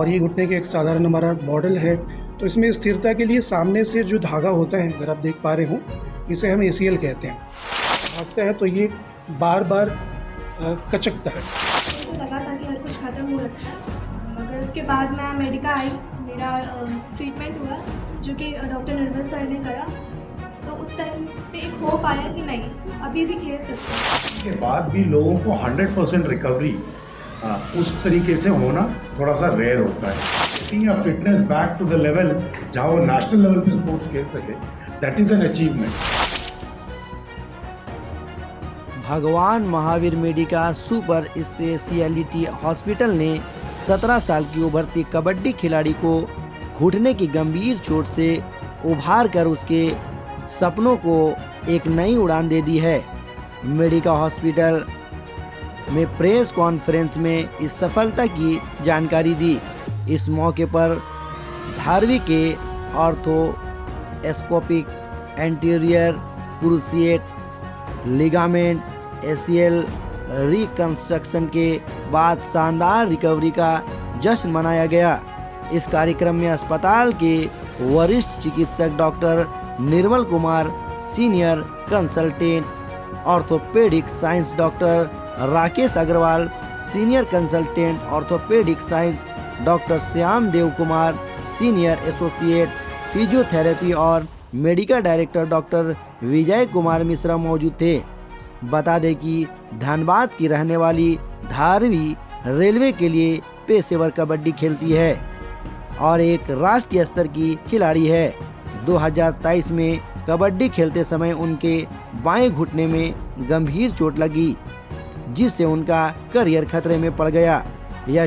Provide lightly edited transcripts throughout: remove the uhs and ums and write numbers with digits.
और ये घुटने के एक साधारण हमारा मॉडल है। तो इसमें स्थिरता के लिए सामने से जो धागा होता है, अगर आप देख पा रहे हो, इसे हम ACL कहते हैं। भागता है तो ये बार बार कचकता है। मुझे लगा था कि हर कुछ ख़त्म हो रखा है, मगर उसके बाद मैं मेडिका आई, मेरा ट्रीटमेंट हुआ जो कि डॉक्टर निर्मल सर ने करा। तो उस टाइम पे एक होप आया कि नहीं, अभी भी खेल सकते हैं। के बाद भी लोगों को 100% रिकवरी उस तरीके से होना थोड़ा सा रेयर होता है। Getting a fitness back to the level जहाँ वो नेशनल लेवल पे स्पोर्ट्स खेल सके, that is an achievement. Bhagwan Mahavir Medica super speciality hospital ने 17 साल की उभरती कबड्डी खिलाड़ी को घुटने की गंभीर चोट से उभार कर उसके सपनों को एक नई उड़ान दे दी है। मेडिका हॉस्पिटल में प्रेस कॉन्फ्रेंस में इस सफलता की जानकारी दी। इस मौके पर धारवी के arthroscopic anterior cruciate ligament ACL reconstruction के बाद शानदार रिकवरी का जश्न मनाया गया। इस कार्यक्रम में अस्पताल के वरिष्ठ चिकित्सक doctor Nirmal Kumar, senior consultant orthopaedic science doctor Rakesh Agarwal, senior consultant orthopaedic science doctor Shyam Dev Kumar, senior associate physiotherapy और medical director doctor Vijay Kumar Mishra मौजूद थे। बता दें कि धनबाद की रहने वाली धारवी रेलवे के लिए पेशेवर कबड्डी खेलती है और एक राष्ट्रीय स्तर की खिलाड़ी है। 2023 में कबड्डी खेलते समय उनके बाएं घुटने में गंभीर चोट लगी, जिससे उनका करियर खतरे में पड़ गया। यह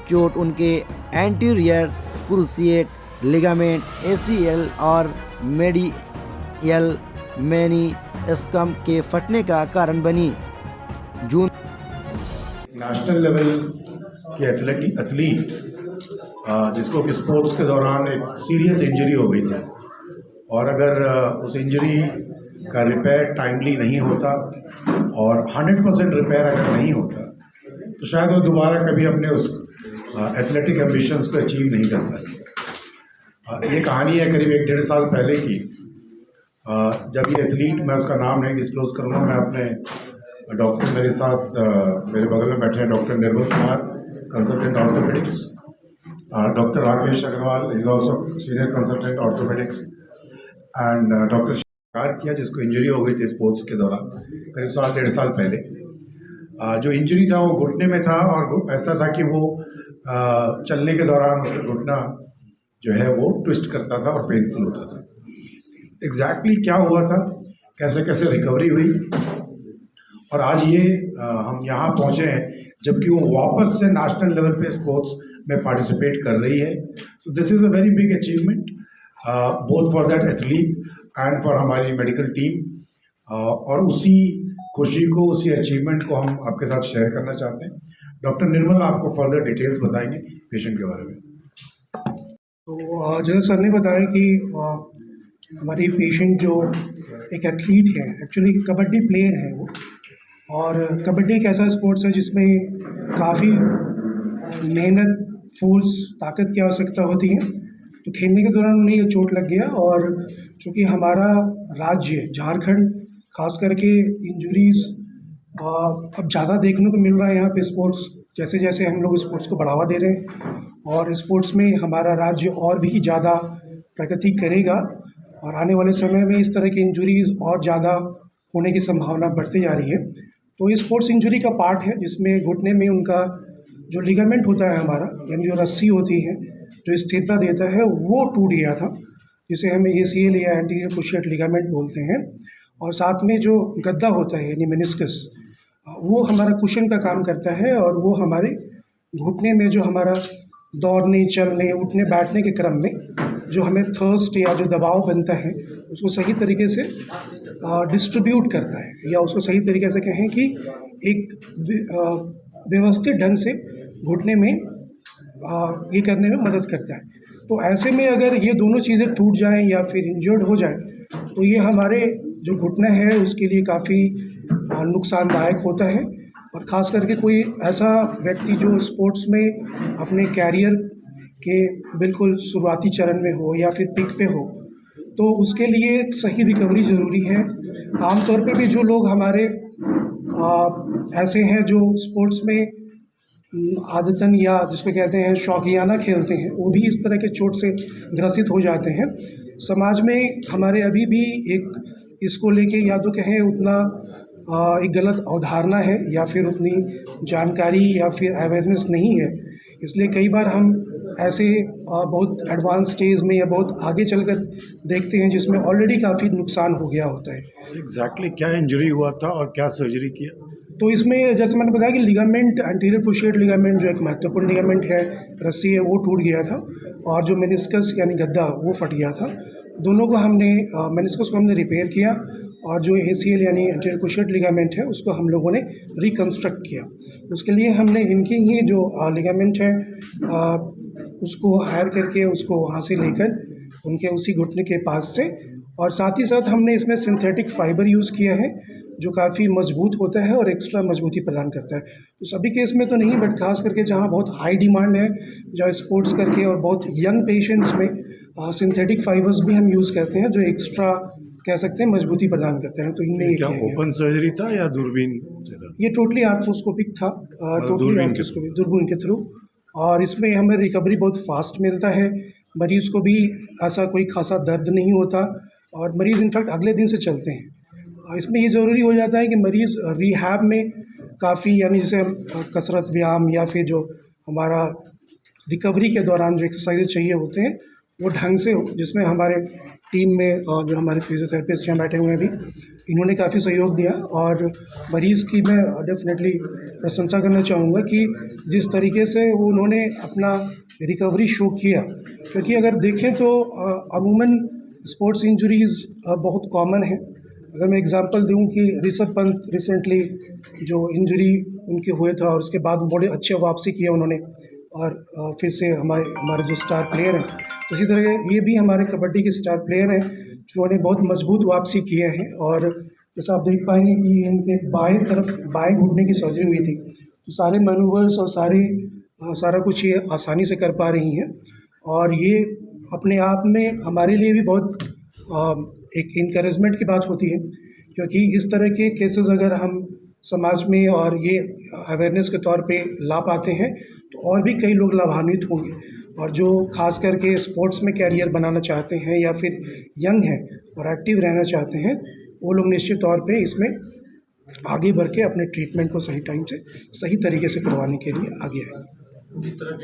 चोट उनके एंटीरियर क्रूसिएट लिगामेंट ACL और मेडियल मेनिस्कम के फटने का कारण बनी। जून नेशनल लेवल के एथलीट जिसको कि स्पोर्ट्स के दौरान एक सीरियस इंजरी हो गई थी, और अगर उस इंजरी का रिपेयर टाइमली नहीं होता और 100% रिपेयर अगर नहीं होता तो शायद वो दोबारा कभी अपने उस एथलेटिक एम्बिशंस को अचीव नहीं कर पाए। ये कहानी है करीब 1-1.5 साल पहले की, जब ये एथलीट, मैं उसका नाम नहीं डिस्क्लोज करूँगा, मैं अपने डॉक्टर मेरे साथ मेरे बगल में बैठे हैं doctor Nirmal Kumar, consultant orthopaedics, doctor Rakesh Agarwal is also senior consultant orthopaedics, and doctor शिकार किया जिसको इंजरी हो गई थी स्पोर्ट्स के दौरान करीब 1.5 साल पहले। जो इंजरी था वो घुटने में था, और ऐसा था कि वो चलने के दौरान उसका घुटना जो है वो ट्विस्ट करता था और पेनफुल होता था। एग्जैक्टली क्या हुआ था, कैसे कैसे रिकवरी हुई, और आज ये हम यहाँ पहुँचे हैं जबकि वो वापस से नेशनल लेवल पे स्पोर्ट्स में पार्टिसिपेट कर रही है। So this is a very big achievement both for that athlete and for हमारी मेडिकल टीम, और उसी खुशी को, उसी अचीवमेंट को हम आपके साथ शेयर करना चाहते हैं। डॉक्टर निर्मल आपको फर्दर डिटेल्स बताएंगे पेशेंट के बारे में। तो जैसे सर ने बताया कि हमारी पेशेंट जो एक एथलीट है, एक्चुअली कबड्डी प्लेयर है वो, और कबड्डी एक ऐसा स्पोर्ट्स है जिसमें काफ़ी मेहनत, फोर्स, ताकत की आवश्यकता होती है। तो खेलने के दौरान उन्हें ये चोट लग गया, और चूँकि हमारा राज्य झारखंड खास करके इंजरीज़ अब ज़्यादा देखने को मिल रहा है यहाँ पे स्पोर्ट्स, जैसे जैसे हम लोग स्पोर्ट्स को बढ़ावा दे रहे हैं, और स्पोर्ट्स में हमारा राज्य और भी ज़्यादा प्रगति करेगा, और आने वाले समय में इस तरह की इंजरीज़ और ज़्यादा होने की संभावना बढ़ती जा रही है। तो ये स्पोर्ट्स इंजरी का पार्ट है जिसमें घुटने में उनका जो लिगामेंट होता है हमारा, यानी जो रस्सी होती है जो स्थिरता देता है, वो टूट गया था, जिसे हम ACL या एंटीरियर क्रूसिएट लिगामेंट बोलते हैं। और साथ में जो गद्दा होता है यानी मेनिस्कस, वो हमारा कुशन का काम करता है, और वो हमारे घुटने में जो हमारा दौड़ने, चलने, उठने बैठने के क्रम में जो हमें थर्स्ट या जो दबाव बनता है उसको सही तरीके से डिस्ट्रीब्यूट करता है, या उसको सही तरीके से कहें कि एक व्यवस्थित ढंग से घुटने में ये करने में मदद करता है। तो ऐसे में अगर ये दोनों चीज़ें टूट जाएं या फिर इंजर्ड हो जाएं तो ये हमारे जो घुटना है उसके लिए काफ़ी नुकसानदायक होता है। और ख़ास करके कोई ऐसा व्यक्ति जो स्पोर्ट्स में अपने कैरियर के बिल्कुल शुरुआती चरण में हो या फिर पीक पे हो, तो उसके लिए सही रिकवरी ज़रूरी है। आमतौर पे भी जो लोग हमारे ऐसे हैं जो स्पोर्ट्स में आदतन या जिसको कहते हैं शौकियाना खेलते हैं, वो भी इस तरह के चोट से ग्रसित हो जाते हैं। समाज में हमारे अभी भी एक इसको लेके या तो कहें उतना एक गलत अवधारणा है या फिर उतनी जानकारी या फिर अवेयरनेस नहीं है। इसलिए कई बार हम ऐसे बहुत एडवांस स्टेज में या बहुत आगे चलकर देखते हैं जिसमें ऑलरेडी काफ़ी नुकसान हो गया होता है। एग्जैक्टली क्या इंजरी हुआ था और क्या सर्जरी किया? तो इसमें जैसे मैंने बताया कि लिगामेंट, एंटीरियर क्रूशिएट लिगामेंट जो एक महत्वपूर्ण लिगामेंट है, रस्सी है, वो टूट गया था और जो मेनिस्कस यानी गद्दा वो फट गया था। दोनों को हमने मेनिस्कस को हमने रिपेयर किया और जो ACL यानी एंटीरियर क्रूशिएट लिगामेंट है उसको हम लोगों ने रिकंस्ट्रक्ट किया। उसके लिए हमने इनकी ही जो लिगामेंट है उसको हायर करके उसको वहाँ से लेकर उनके उसी घुटने के पास से, और साथ ही साथ हमने इसमें सिंथेटिक फाइबर यूज़ किया है जो काफ़ी मजबूत होता है और एक्स्ट्रा मजबूती प्रदान करता है। तो सभी केस में तो नहीं, बट खास करके जहाँ बहुत हाई डिमांड है, जहाँ स्पोर्ट्स करके और बहुत यंग पेशेंट्स में सिंथेटिक फाइबर्स भी हम यूज़ करते हैं जो एक्स्ट्रा कह सकते हैं मजबूती प्रदान करते हैं। तो इनमें ये क्या किया गया। ओपन सर्जरी था या दूरबीन से था? ये टोटली आर्थ्रोस्कोपिक था, टोटली दूरबीन के आर्थ्रोस्कोपिक दूरबीन के थ्रू, और इसमें हमें रिकवरी बहुत फास्ट मिलता है। मरीज़ को भी ऐसा कोई खासा दर्द नहीं होता और मरीज़ इनफैक्ट अगले दिन से चलते हैं। इसमें ये ज़रूरी हो जाता है कि मरीज़ रिहैब में काफ़ी, यानी जैसे हम कसरत, व्यायाम या फिर जो हमारा रिकवरी के दौरान जो एक्सरसाइज चाहिए होते हैं वो ढंग से हो, जिसमें हमारे टीम में जो हमारे फिजियोथेरेपिस्ट यहाँ बैठे हुए हैं अभी, इन्होंने काफ़ी सहयोग दिया और मरीज़ की मैं डेफिनेटली प्रशंसा करना चाहूँगा कि जिस तरीके से वो उन्होंने अपना रिकवरी शो किया। क्योंकि अगर देखें तो अमूमन स्पोर्ट्स इंजरीज़ बहुत कॉमन है। अगर मैं एग्जांपल दूं कि ऋषभ पंत रिसेंटली जो इंजरी उनके हुए था और उसके बाद बड़े अच्छे वापसी किया उन्होंने और फिर से हमारे जो स्टार प्लेयर हैं, तो इसी तरह ये भी हमारे कबड्डी के स्टार प्लेयर हैं जिन्होंने बहुत मजबूत वापसी किए हैं। और जैसा आप देख पाएंगे कि इनके बाएं घुटने की सर्जरी हुई थी, तो सारे मैनूवर्स और सारा कुछ ये आसानी से कर पा रही हैं और ये अपने आप में हमारे लिए भी बहुत एक इनकरेजमेंट की बात होती है, क्योंकि इस तरह के केसेस अगर हम समाज में और ये अवेयरनेस के तौर पे ला पाते हैं तो और भी कई लोग लाभान्वित होंगे। और जो खास करके स्पोर्ट्स में कैरियर बनाना चाहते हैं या फिर यंग हैं और एक्टिव रहना चाहते हैं, वो लोग निश्चित तौर पे इसमें आगे बढ़ के अपने ट्रीटमेंट को सही टाइम से सही तरीके से करवाने के लिए आगे आए।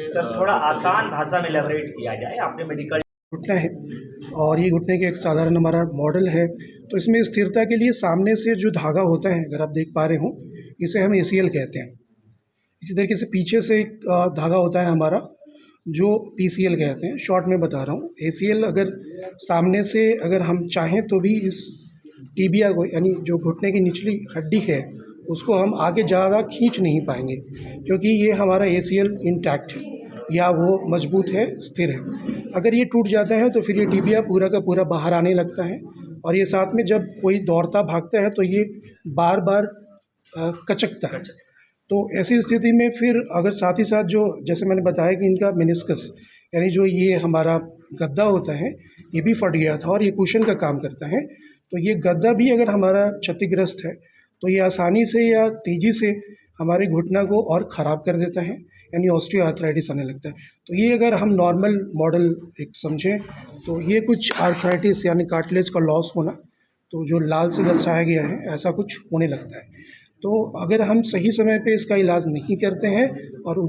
सर थोड़ा आसान भाषा में एलैबोरेट किया जाए, आपने मेडिकल घुटना है और ये घुटने के एक साधारण हमारा मॉडल है। तो इसमें स्थिरता के लिए सामने से जो धागा होता है, अगर आप देख पा रहे हो, इसे हम ACL कहते हैं। इसी तरीके से पीछे से एक धागा होता है हमारा जो PCL कहते हैं। शॉर्ट में बता रहा हूँ, ACL अगर सामने से अगर हम चाहें तो भी इस टिबिया को, यानी जो घुटने की निचली हड्डी है, उसको हम आगे ज़्यादा खींच नहीं पाएंगे, क्योंकि ये हमारा ACL इंटैक्ट है या वो मजबूत है, स्थिर है। अगर ये टूट जाता है तो फिर ये टिबिया पूरा का पूरा बाहर आने लगता है और ये साथ में जब कोई दौड़ता भागता है तो ये बार बार कचकता है। तो ऐसी स्थिति में फिर अगर साथ ही साथ जो जैसे मैंने बताया कि इनका मेनिस्कस यानी जो ये हमारा गद्दा होता है, ये भी फट गया था और ये कुशन का काम करता है। तो ये गद्दा भी अगर हमारा क्षतिग्रस्त है तो ये आसानी से या तेज़ी से हमारे घुटना को और ख़राब कर देता है, यानी ऑस्टियोआर्थराइटिस आने लगता है। तो ये अगर हम नॉर्मल मॉडल एक समझें तो ये कुछ आर्थराइटिस यानी कार्टिलेज का लॉस होना, तो जो लाल से दर्शाया गया है, ऐसा कुछ होने लगता है। तो अगर हम सही समय पे इसका इलाज नहीं करते हैं और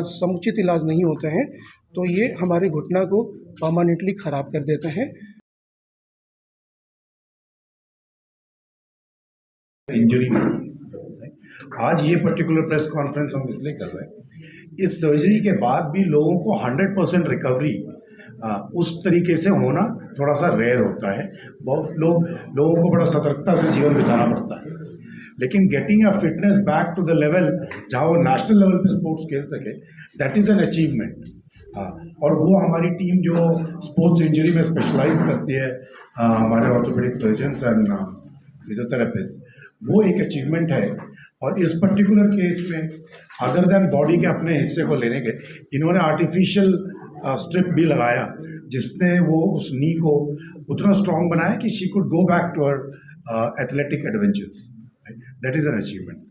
समुचित इलाज नहीं होता है तो ये हमारे घुटना को परमानेंटली ख़राब कर देता है। इंजरी आज ये पर्टिकुलर प्रेस कॉन्फ्रेंस हम इसलिए कर रहे हैं, इस सर्जरी के बाद भी लोगों को 100% रिकवरी उस तरीके से होना थोड़ा सा रेयर होता है। बहुत लोगों को बड़ा सतर्कता से जीवन बिताना पड़ता है, लेकिन getting a fitness back to the level जहाँ वो नेशनल लेवल पे स्पोर्ट्स खेल सके, दैट इज़ एन अचीवमेंट। और वो हमारी टीम जो स्पोर्ट्स इंजरी में स्पेशलाइज करती है, हमारे ऑर्थोपेडिक सर्जन्स एंड फिजियोथेरेपिस्ट, वो एक अचीवमेंट है। और इस पर्टिकुलर केस में अदर देन बॉडी के अपने हिस्से को लेने के, इन्होंने आर्टिफिशियल स्ट्रिप भी लगाया जिसने वो उस नी को उतना स्ट्रांग बनाया कि she could go back to her athletic adventures. That is an achievement.